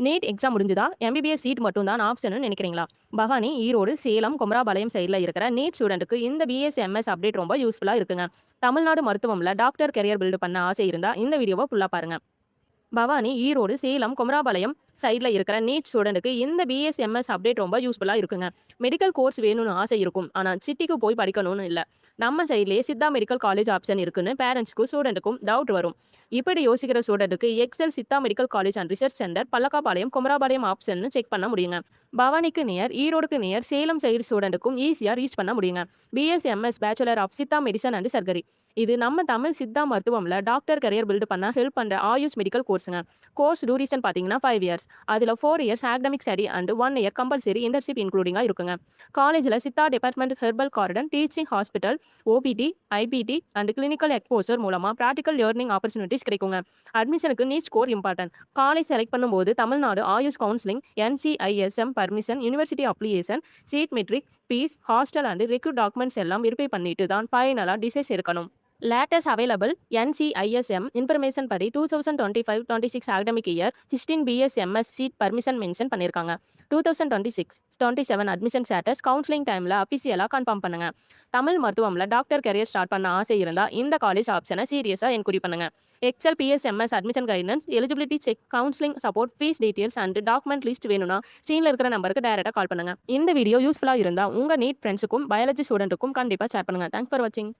NEET exam முடிஞ்சுதா? MBBS seat மட்டும் தான் ஆப்ஷன்னு நினைக்கிறீங்களா? பவானி, ஈரோடு, சேலம், குமராபாளையம் சைடுல இருக்கிற நீட் ஸ்டூடெண்ட்டுக்கு இந்த பிஎஸ்சி, எம்எஸ் அப்டேட் ரொம்ப யூஸ்ஃபுல்லா இருக்குங்க. தமிழ்நாடு மருத்துவம்ல டாக்டர் கரியர் பில்ட் பண்ண ஆசை இருந்தா இந்த வீடியோவை ஃபுல்லா பாருங்க. பவானி, ஈரோடு, சேலம், குமராபாளையம் சைடில் இருக்கிற நீட் ஸ்டூடெண்ட்டுக்கு இந்த பிஎஸ்சி, எம்எஸ் அப்டேட் ரொம்ப யூஸ்ஃபுல்லாக இருக்குங்க. மெடிக்கல் கோர்ஸ் வேணும்னு ஆசை இருக்கும், ஆனால் சிட்டிக்கு போய் படிக்கணும்னு இல்லை. நம்ம சைட்லேயே சித்தா மெடிக்கல் காலேஜ் ஆப்ஷன் இருக்குன்னு பேரண்ட்ஸ்க்கும் ஸ்டூடெண்ட்டுக்கும் டவுட் வரும். இப்படி யோசிக்கிற ஸ்டூடெண்ட்டுக்கு Excel Siddha medical college and research center Pallakkapalayam, Kumarapalayam option check பண்ண முடியுங்க. பவானிக்கு நியர், ஈரோடுக்கு நியர், சேலம் சைடு ஸ்டூடெண்ட்டுக்கும் ஈஸியாக ரீச் பண்ண முடியுங்க. BSc, MS bachelor of Siddha medicine and surgery. இது நம்ம தமிழ் சித்தா மருத்துவம்ல டாக்டர் கரியர் பில்ட் பண்ண ஹெல்ப் பண்ணுற ஆயுஷ் மெடிக்கல் கோர்ஸுங்க. கோர்ஸ் டூரேஷன் பார்த்தீங்கன்னா 5 இயர்ஸ். அதில் 4 years academic study and 1 year compulsory internship இன்க்ளூடிங்காக இருக்குங்க. காலேஜில் Siddha department, herbal garden, teaching hospital, OPD, IPD and clinical exposure மூலமாக ப்ராக்டிக்கல் லேர்னிங் ஆப்பர்ச்சுனிட்டிஸ் கிடைக்குங்க. அட்மிஷனுக்கு NEET score important. College select பண்ணும்போது Tamil Nadu AYUSH counselling, NCISM permission, university application, seat matrix, fees, hostel and recruit documents எல்லாம் verify பண்ணிட்டு தான் ஃபைனலாக டிசைஸ் எடுக்கணும். latest available NCISM information படி 2025-26 academic year 16 BS MS seat permission mention பண்ணிருக்காங்க. 2026-27 admission status counseling timeல அபிஷியலா கன்ஃபார்ம் பண்ணுங்க. தமிழ் மருத்துவம்ல டாக்டர் கரியர் ஸ்டார்ட் பண்ண ஆசை இருந்தா இந்த காலேஜ் ஆப்ஷனை சீரியஸா என்கொயரி பண்ணுங்க. Excel PSMS admission guidance, eligibility check, counselling support, fees details and document list வேணும்னா ஸ்க்ரீன்ல இருக்கிற நம்பருக்கு டைரக்டா கால் பண்ணுங்க. இந்த வீடியோ யூஸ்ஃபுல்லா இருந்தா உங்க நீட் ஃப்ரெண்ட்ஸுக்கும் பயாலஜி ஸ்டூடெண்ட்டுக்கும் கண்டிப்பா ஷேர் பண்ணுங்க. தேங்க்ஸ் ஃபார் வாட்சிங்.